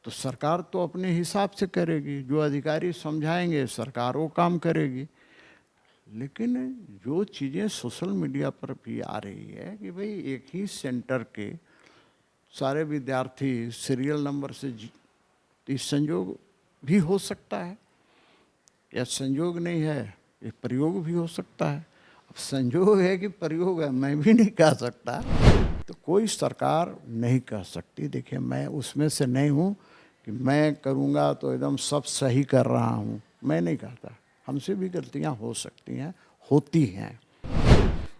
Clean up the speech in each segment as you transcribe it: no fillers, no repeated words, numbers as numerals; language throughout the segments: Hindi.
तो सरकार तो अपने हिसाब से करेगी, जो अधिकारी समझाएंगे सरकार वो काम करेगी। लेकिन जो चीज़ें सोशल मीडिया पर भी आ रही है कि भाई एक ही सेंटर के सारे विद्यार्थी सीरियल नंबर से इस संयोग भी हो सकता है, या संयोग नहीं है ये प्रयोग भी हो सकता है। अब संयोग है कि प्रयोग है मैं भी नहीं कह सकता, तो कोई सरकार नहीं कह सकती। देखिए मैं उसमें से नहीं हूँ कि मैं करूँगा तो एकदम सब सही कर रहा हूँ, मैं नहीं कहता। हमसे भी गलतियाँ हो सकती हैं, होती हैं।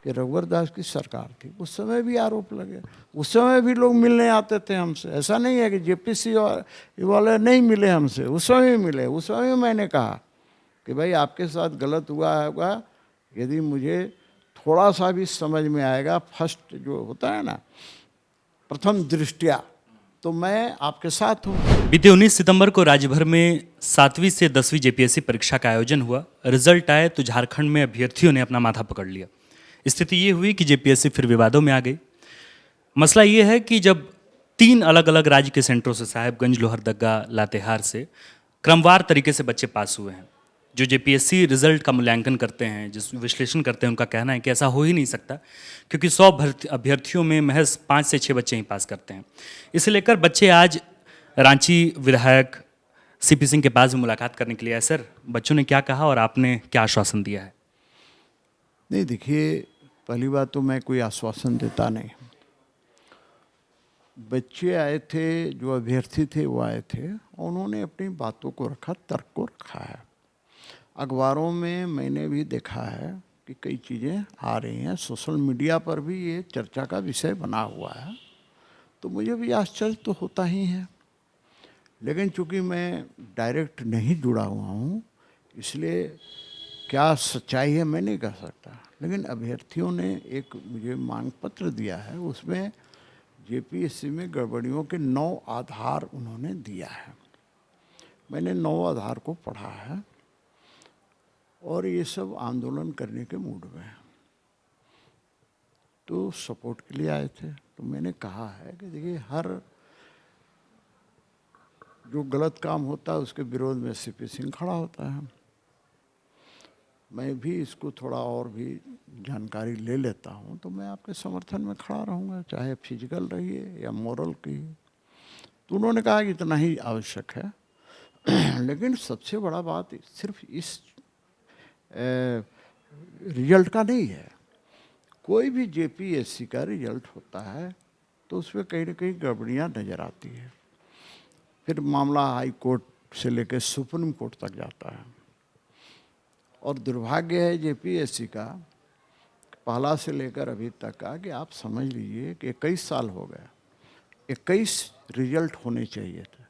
कि रघुवर दास की सरकार थी, उस समय भी आरोप लगे, उस समय भी लोग मिलने आते थे हमसे। ऐसा नहीं है कि जेपीसी वाले नहीं मिले हमसे, उस समय भी मिले। उस समय मैंने कहा कि भाई आपके साथ गलत हुआ होगा, यदि मुझे थोड़ा सा भी समझ में आएगा, फर्स्ट जो होता है ना प्रथम दृष्टिया, तो मैं आपके साथ हूँ। बीते 19 सितंबर को राज्य भर में 7वीं से 10वीं जेपीएससी परीक्षा का आयोजन हुआ। रिजल्ट आए तो झारखंड में अभ्यर्थियों ने अपना माथा पकड़ लिया। स्थिति ये हुई कि जेपीएससी फिर विवादों में आ गई। मसला ये है कि जब 3 अलग अलग राज्य के सेंटरों से, साहेबगंज, लोहरदगा, लातेहार से क्रमवार तरीके से बच्चे पास हुए हैं। जो जेपीएससी रिजल्ट का मूल्यांकन करते हैं, जिस विश्लेषण करते हैं, उनका कहना है कि ऐसा हो ही नहीं सकता, क्योंकि 100 अभ्यर्थियों में महज 5 से 6 बच्चे ही पास करते हैं। इसे लेकर बच्चे आज रांची विधायक सीपी सिंह के पास भी मुलाकात करने के लिए आए। सर, बच्चों ने क्या कहा और आपने क्या आश्वासन दिया है? नहीं देखिए, पहली बात तो मैं कोई आश्वासन देता नहीं। बच्चे आए थे, जो अभ्यर्थी थे वो आए थे, उन्होंने अपनी बातों को रखा, तर्क को रखा है। अखबारों में मैंने भी देखा है कि कई चीज़ें आ रही हैं, सोशल मीडिया पर भी ये चर्चा का विषय बना हुआ है, तो मुझे भी आश्चर्य तो होता ही है। लेकिन चूंकि मैं डायरेक्ट नहीं जुड़ा हुआ हूँ, इसलिए क्या सच्चाई है मैं नहीं कह सकता। लेकिन अभ्यर्थियों ने एक मुझे मांग पत्र दिया है, उसमें जेपीएससी में गड़बड़ियों के 9 आधार उन्होंने दिया है। मैंने 9 आधार को पढ़ा है और ये सब आंदोलन करने के मूड में हैं, तो सपोर्ट के लिए आए थे। तो मैंने कहा है कि देखिए, हर जो गलत काम होता है उसके विरोध में सीपी सिंह खड़ा होता है। मैं भी इसको थोड़ा और भी जानकारी ले लेता हूँ, तो मैं आपके समर्थन में खड़ा रहूँगा, चाहे फिजिकल रही है या मोरल की। तो उन्होंने कहा कि इतना ही आवश्यक है। लेकिन सबसे बड़ा बात सिर्फ इस रिजल्ट का नहीं है। कोई भी जेपीएससी का रिजल्ट होता है तो उसमें कहीं ना कहीं गड़बड़ियाँ नज़र आती है। फिर मामला हाई कोर्ट से लेकर सुप्रीम कोर्ट तक जाता है। और दुर्भाग्य है जेपीएससी का, पहला से लेकर अभी तक का, कि आप समझ लीजिए कि 21 साल हो गया, 21 रिजल्ट होने चाहिए थे,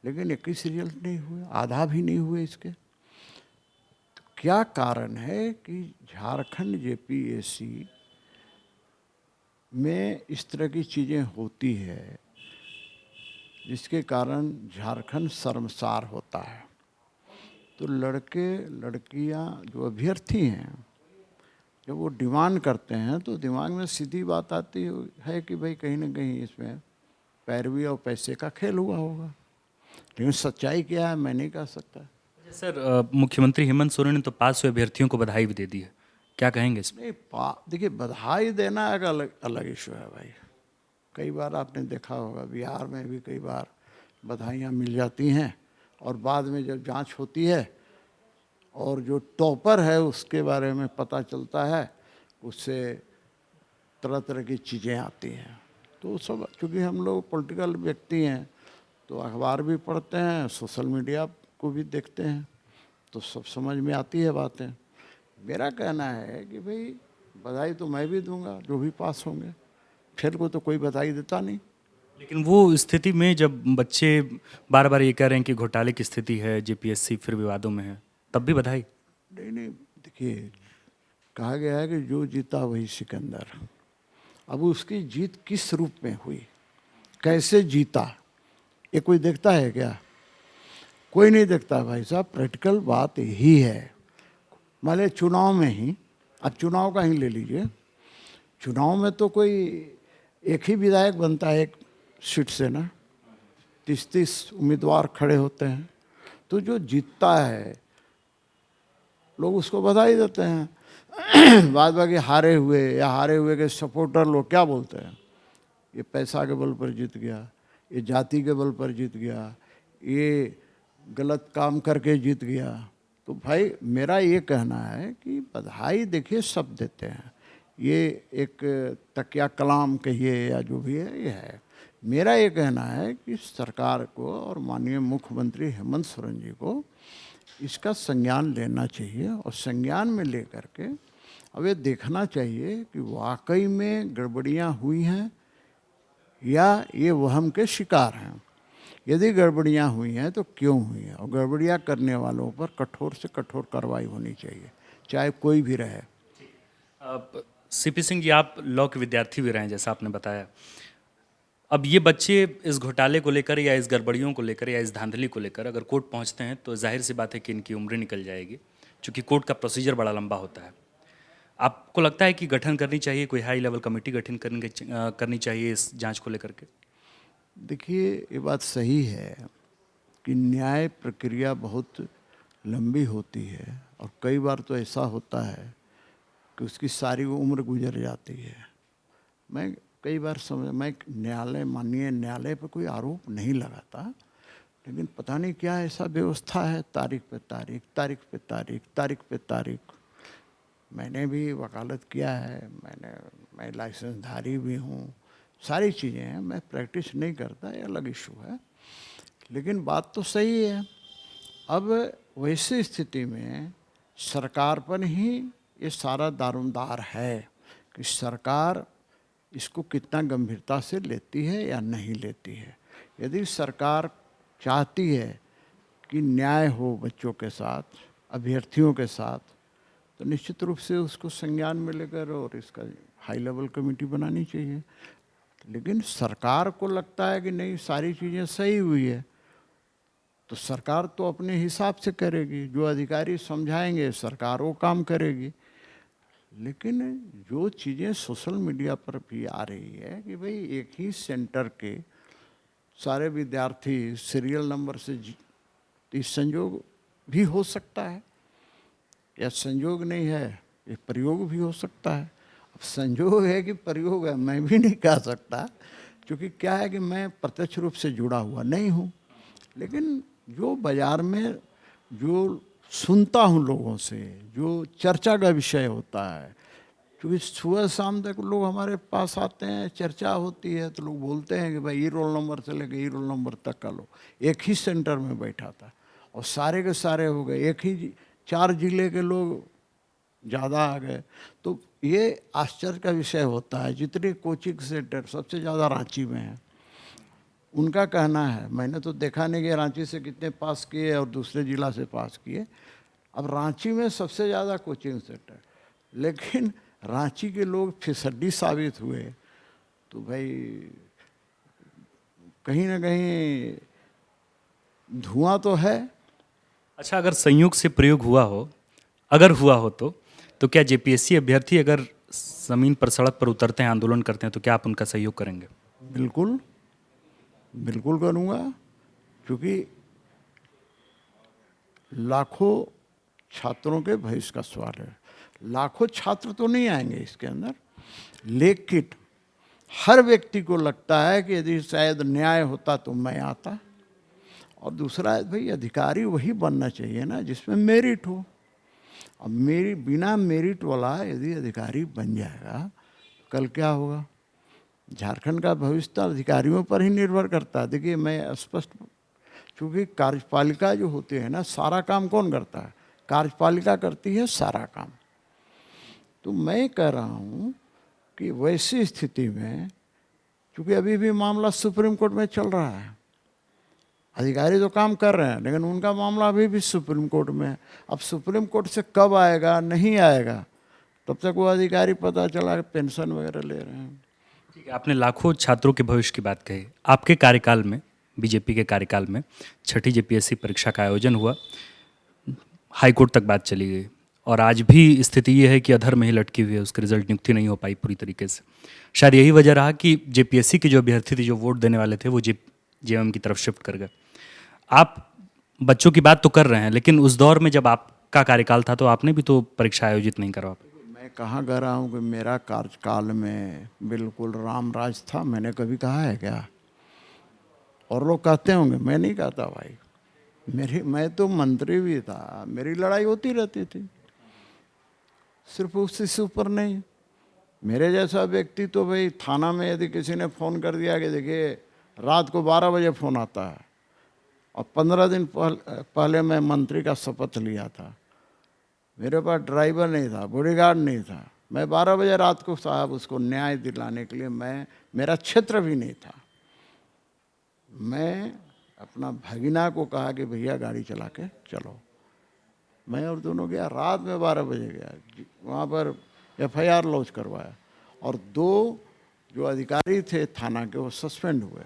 लेकिन 21 रिजल्ट नहीं हुए, आधा भी नहीं हुए इसके। तो क्या कारण है कि झारखंड जेपीएससी में इस तरह की चीज़ें होती है, जिसके कारण झारखंड शर्मसार होता है। तो लड़के लड़कियां जो अभ्यर्थी हैं, जब वो डिमांड करते हैं तो दिमाग में सीधी बात आती है कि भाई कहीं ना कहीं इसमें पैरवी और पैसे का खेल हुआ होगा। लेकिन सच्चाई क्या है मैं नहीं कह सकता। सर, मुख्यमंत्री हेमंत सोरेन ने तो पास हुए अभ्यर्थियों को बधाई भी दे दी है, क्या कहेंगे इसमें? नहीं, देखिए, बधाई देना एक अलग अलग इशू है भाई। कई बार आपने देखा होगा बिहार में भी कई बार बधाइयाँ मिल जाती हैं, और बाद में जब जांच होती है और जो टॉपर है उसके बारे में पता चलता है, उससे तरह तरह की चीज़ें आती हैं। तो सब, क्योंकि हम लोग पॉलिटिकल व्यक्ति हैं, तो अखबार भी पढ़ते हैं, सोशल मीडिया को भी देखते हैं, तो सब समझ में आती है बातें। मेरा कहना है कि भाई बधाई तो मैं भी दूंगा जो भी पास होंगे, फेल को तो कोई बधाई देता नहीं। लेकिन वो स्थिति में जब बच्चे बार बार ये कह रहे हैं कि घोटाले की स्थिति है, जेपीएससी फिर विवादों में है, तब भी बधाई? नहीं नहीं, देखिए, कहा गया है कि जो जीता वही सिकंदर। अब उसकी जीत किस रूप में हुई, कैसे जीता, ये कोई देखता है क्या? कोई नहीं देखता भाई साहब। प्रैक्टिकल बात यही है। मान लीजिए चुनाव में ही, अब चुनाव का ही ले लीजिए, चुनाव में तो कोई एक ही विधायक बनता है एक सीट से ना, 30-30 उम्मीदवार खड़े होते हैं, तो जो जीतता है लोग उसको बधाई देते हैं। बाद बाकी हारे हुए के सपोर्टर लोग क्या बोलते हैं, ये पैसा के बल पर जीत गया, ये जाति के बल पर जीत गया, ये गलत काम करके जीत गया। तो भाई मेरा ये कहना है कि बधाई देखिए सब देते हैं, ये एक तकिया कलाम कहिए या जो भी है ये है। मेरा ये कहना है कि सरकार को और माननीय मुख्यमंत्री हेमंत सोरेन जी को इसका संज्ञान लेना चाहिए और संज्ञान में लेकर के अब ये देखना चाहिए कि वाकई में गड़बड़ियाँ हुई हैं या ये वहम के शिकार हैं। यदि गड़बड़ियाँ हुई हैं तो क्यों हुई हैं, और गड़बड़ियाँ करने वालों पर कठोर से कठोर कार्रवाई होनी चाहिए, चाहे कोई भी रहे। सीपी सिंह जी, आप लॉ के विद्यार्थी भी रहे हैं जैसा आपने बताया। अब ये बच्चे इस घोटाले को लेकर या इस गड़बड़ियों को लेकर या इस धांधली को लेकर अगर कोर्ट पहुंचते हैं तो जाहिर सी बात है कि इनकी उम्र निकल जाएगी, क्योंकि कोर्ट का प्रोसीजर बड़ा लंबा होता है। आपको लगता है कि गठन करनी चाहिए, कोई हाई लेवल कमेटी गठन करनी चाहिए इस जांच को लेकर के? देखिए, ये बात सही है कि न्याय प्रक्रिया बहुत लंबी होती है और कई बार तो ऐसा होता है कि उसकी सारी उम्र गुजर जाती है। मैं कई बार मैं माननीय न्यायालय पर कोई आरोप नहीं लगाता, लेकिन पता नहीं क्या ऐसा व्यवस्था है, तारीख पे तारीख। मैंने भी वकालत किया है, मैं लाइसेंसधारी भी हूँ, सारी चीज़ें हैं, मैं प्रैक्टिस नहीं करता, ये अलग इशू है। लेकिन बात तो सही है। अब वैसी स्थिति में सरकार पर ही ये सारा दारोमदार है कि सरकार इसको कितना गंभीरता से लेती है या नहीं लेती है। यदि सरकार चाहती है कि न्याय हो बच्चों के साथ, अभ्यर्थियों के साथ, तो निश्चित रूप से उसको संज्ञान में लेकर और इसका हाई लेवल कमेटी बनानी चाहिए। लेकिन सरकार को लगता है कि नहीं सारी चीज़ें सही हुई है, तो सरकार तो अपने हिसाब से करेगी, जो अधिकारी समझाएंगे सरकार वो काम करेगी। लेकिन जो चीज़ें सोशल मीडिया पर भी आ रही है कि भाई एक ही सेंटर के सारे विद्यार्थी सीरियल नंबर से इस संयोग भी हो सकता है, या संयोग नहीं है ये प्रयोग भी हो सकता है। अब संयोग है कि प्रयोग है मैं भी नहीं कह सकता, क्योंकि क्या है कि मैं प्रत्यक्ष रूप से जुड़ा हुआ नहीं हूँ। लेकिन जो बाज़ार में जो सुनता हूँ लोगों से, जो चर्चा का विषय होता है, क्योंकि सुबह शाम तक लोग हमारे पास आते हैं, चर्चा होती है, तो लोग बोलते हैं कि भाई ये रोल नंबर से लेकर ये रोल नंबर तक का लोग एक ही सेंटर में बैठा था और सारे के सारे हो गए, एक ही 4 जिले के लोग ज़्यादा आ गए। तो ये आश्चर्य का विषय होता है। जितने कोचिंग सेंटर सबसे ज़्यादा रांची में है, उनका कहना है, मैंने तो देखा नहीं कि रांची से कितने पास किए और दूसरे जिला से पास किए। अब रांची में सबसे ज़्यादा कोचिंग सेंटर, लेकिन रांची के लोग फिसड्डी साबित हुए, तो भाई कहीं ना कहीं धुआं तो है। अच्छा, अगर संयोग से प्रयोग हुआ हो, अगर हुआ हो तो क्या जेपीएससी अभ्यर्थी अगर ज़मीन पर सड़क पर उतरते हैं, आंदोलन करते हैं, तो क्या आप उनका सहयोग करेंगे? बिल्कुल बिल्कुल करूँगा, क्योंकि लाखों छात्रों के भविष्य का सवाल है। लाखों छात्र तो नहीं आएंगे इसके अंदर, लेकिन हर व्यक्ति को लगता है कि यदि शायद न्याय होता तो मैं आता। और दूसरा है भाई, अधिकारी वही बनना चाहिए ना जिसमें मेरिट हो। अब मेरी बिना मेरिट वाला यदि अधिकारी बन जाएगा तो कल क्या होगा? झारखंड का भविष्य तो अधिकारियों पर ही निर्भर करता है। देखिए, मैं स्पष्ट, क्योंकि कार्यपालिका जो होती है ना, सारा काम कौन करता है? कार्यपालिका करती है सारा काम। तो मैं कह रहा हूँ कि वैसी स्थिति में, क्योंकि अभी भी मामला सुप्रीम कोर्ट में चल रहा है, अधिकारी तो काम कर रहे हैं लेकिन उनका मामला अभी भी सुप्रीम कोर्ट में है। अब सुप्रीम कोर्ट से कब आएगा नहीं आएगा, तब तक वो अधिकारी पता चला पेंशन वगैरह ले रहे हैं। ठीक है, आपने लाखों छात्रों के भविष्य की बात कही। आपके कार्यकाल में, बीजेपी के कार्यकाल में 6ठी जेपीएससी परीक्षा का आयोजन हुआ, हाईकोर्ट तक बात चली गई, और आज भी स्थिति ये है कि अधर में ही लटकी हुई है, उसके रिजल्ट नियुक्ति नहीं हो पाई पूरी तरीके से। शायद यही वजह रहा कि जेपीएससी के जो अभ्यर्थी थे, जो वोट देने वाले थे, वो जेएमएम की तरफ शिफ्ट कर गए। आप बच्चों की बात तो कर रहे हैं, लेकिन उस दौर में जब आपका कार्यकाल था तो आपने भी तो परीक्षा आयोजित नहीं करवा पाए। मैं कहाँ कह रहा हूँ कि मेरा कार्यकाल में बिल्कुल राम राज था, मैंने कभी कहा है क्या? और लोग कहते होंगे, मैं नहीं कहता भाई। मैं तो मंत्री भी था, मेरी लड़ाई होती रहती थी, सिर्फ उससे ऊपर नहीं। मेरे जैसा व्यक्ति तो भाई थाना में यदि किसी ने फ़ोन कर दिया कि देखिए रात को 12 बजे फ़ोन आता है, और 15 दिन पहले मैं मंत्री का शपथ लिया था, मेरे पास ड्राइवर नहीं था, बॉडीगार्ड नहीं था, मैं 12 बजे रात को साहब उसको न्याय दिलाने के लिए, मेरा क्षेत्र भी नहीं था, मैं अपना भगीना को कहा कि भैया गाड़ी चला के चलो। मैं और दोनों गया, रात में 12 बजे गया, वहाँ पर FIR लॉन्च करवाया, और 2 जो अधिकारी थे थाना के वो सस्पेंड हुए।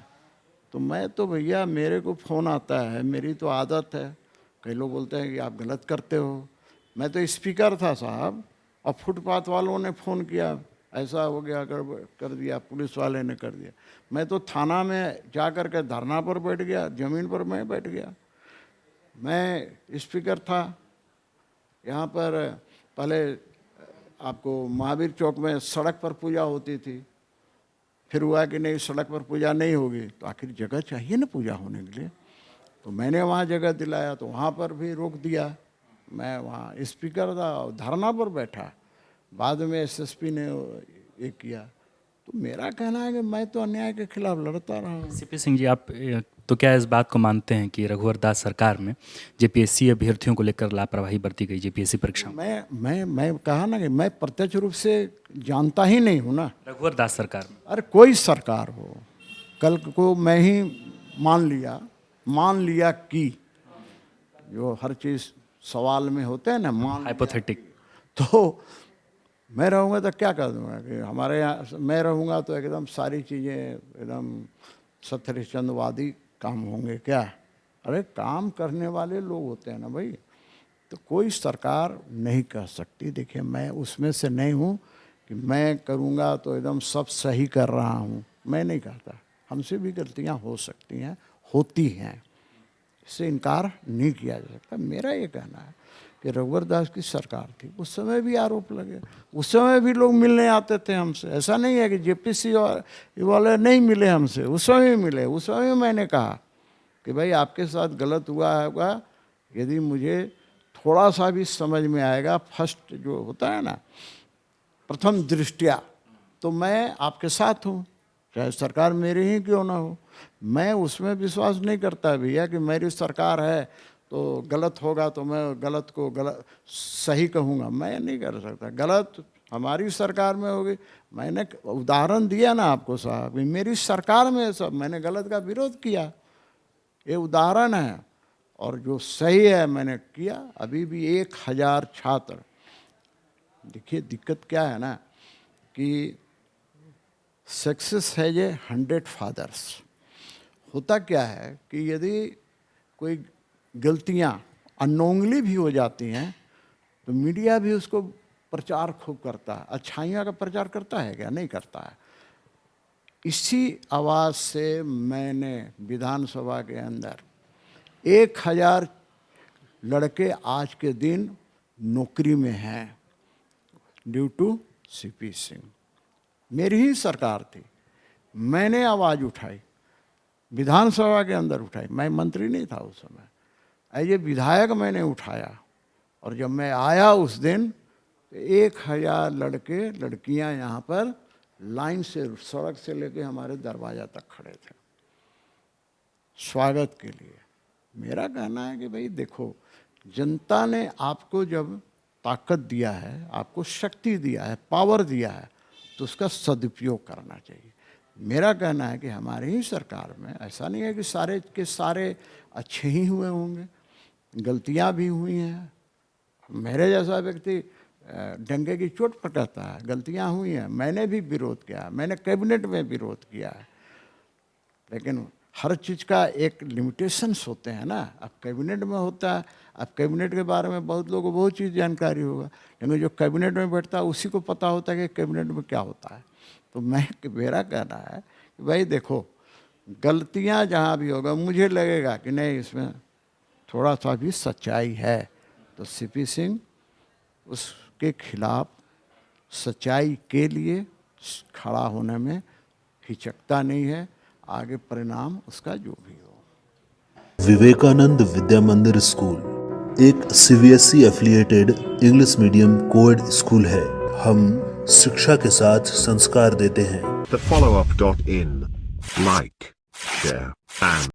तो मैं तो भैया मेरे को फ़ोन आता है, मेरी तो आदत है, कई लोग बोलते हैं कि आप गलत करते हो, मैं तो स्पीकर था साहब, और फुटपाथ वालों ने फ़ोन किया, ऐसा हो गया, कर दिया, पुलिस वाले ने कर दिया। मैं तो थाना में जा कर के धरना पर बैठ गया, ज़मीन पर मैं बैठ गया। मैं स्पीकर था, यहाँ पर पहले आपको महावीर चौक में सड़क पर पूजा होती थी, फिर हुआ कि नहीं सड़क पर पूजा नहीं होगी, तो आखिर जगह चाहिए ना पूजा होने के लिए, तो मैंने वहाँ जगह दिलाया, तो वहाँ पर भी रोक दिया। मैं वहाँ स्पीकर था और धरना पर बैठा, बाद में SSP ने ये किया। तो मेरा कहना है कि मैं तो अन्याय के खिलाफ लड़ता रहा हूँ। CP सिंह जी, आप तो क्या इस बात को मानते हैं कि रघुवर दास सरकार में JPSC अभ्यर्थियों को लेकर लापरवाही बरती गई JPSC परीक्षा में? मैं कहा ना कि मैं प्रत्यक्ष रूप से जानता ही नहीं हूँ ना। रघुवर दास सरकार में अरे कोई सरकार हो, कल को मैं ही मान लिया कि जो हर चीज़ सवाल में होते हैं ना, हाइपोथेटिक, तो मैं रहूँगा तो क्या कर दूँगा कि हमारे यहाँ मैं रहूँगा तो एकदम सारी चीज़ें एकदम सत्यहरिश्चंद्रवादी काम होंगे क्या? अरे काम करने वाले लोग होते हैं ना भाई, तो कोई सरकार नहीं कह सकती। देखिए मैं उसमें से नहीं हूँ कि मैं करूँगा तो एकदम सब सही कर रहा हूँ, मैं नहीं कहता। हमसे भी गलतियाँ हो सकती हैं, होती हैं, इससे इनकार नहीं किया जा सकता। मेरा ये कहना है कि रघुवर दास की सरकार थी, उस समय भी आरोप लगे, उस समय भी लोग मिलने आते थे हमसे। ऐसा नहीं है कि JPSC वाले नहीं मिले हमसे, उस समय भी मिले। उस समय मैंने कहा कि भाई आपके साथ गलत हुआ होगा, यदि मुझे थोड़ा सा भी समझ में आएगा, फर्स्ट जो होता है ना प्रथम दृष्टिया, तो मैं आपके साथ हूँ, चाहे सरकार मेरी ही क्यों ना हो। मैं उसमें विश्वास नहीं करता भैया कि मेरी सरकार है तो गलत होगा तो मैं गलत को गलत सही कहूँगा, मैं नहीं कर सकता। गलत हमारी सरकार में होगी। मैंने उदाहरण दिया ना आपको साहब, मेरी सरकार में सब मैंने गलत का विरोध किया, ये उदाहरण है, और जो सही है मैंने किया। अभी भी 1000 छात्र, देखिए दिक्कत क्या है ना कि सक्सेस है ये 100 फादर्स। होता क्या है कि यदि कोई गलतियां अननोइंगली भी हो जाती हैं तो मीडिया भी उसको प्रचार खूब करता है। अच्छाइयों का प्रचार करता है क्या? नहीं करता है। इसी आवाज़ से मैंने विधानसभा के अंदर 1000 लड़के आज के दिन नौकरी में हैं ड्यू टू CP सिंह। मेरी ही सरकार थी, मैंने आवाज़ उठाई, विधानसभा के अंदर उठाई। मैं मंत्री नहीं था उस समय, एज ए विधायक मैंने उठाया, और जब मैं आया उस दिन तो 1000 लड़के लड़कियां यहाँ पर लाइन से सड़क से लेके हमारे दरवाजा तक खड़े थे स्वागत के लिए। मेरा कहना है कि भाई देखो, जनता ने आपको जब ताकत दिया है, आपको शक्ति दिया है, पावर दिया है, तो उसका सदुपयोग करना चाहिए। मेरा कहना है कि हमारी ही सरकार में ऐसा नहीं है कि सारे के सारे अच्छे ही हुए होंगे, गलतियां भी हुई हैं। मेरे जैसा व्यक्ति डंके की चोट पर कहता है, गलतियां हुई हैं, मैंने भी विरोध किया, मैंने कैबिनेट में विरोध किया है, लेकिन हर चीज़ का एक लिमिटेशंस होते हैं ना। अब कैबिनेट में होता है, अब कैबिनेट के बारे में बहुत लोगों को बहुत चीज़ जानकारी होगा, लेकिन जो कैबिनेट में बैठता है उसी को पता होता है कि कैबिनेट में क्या होता है। तो मेरा कहना है कि भाई देखो, गलतियां जहां भी होगा, मुझे लगेगा कि नहीं इसमें थोड़ा सा भी सच्चाई है, तो सीपी सिंह उसके खिलाफ सच्चाई के लिए खड़ा होने में हिचकता नहीं है, आगे परिणाम उसका जो भी हो। विवेकानंद विद्या मंदिर स्कूल एक CBSE affiliated English medium coed school है। हम शिक्षा के साथ संस्कार देते हैं। The follow-up.in. Like, share, and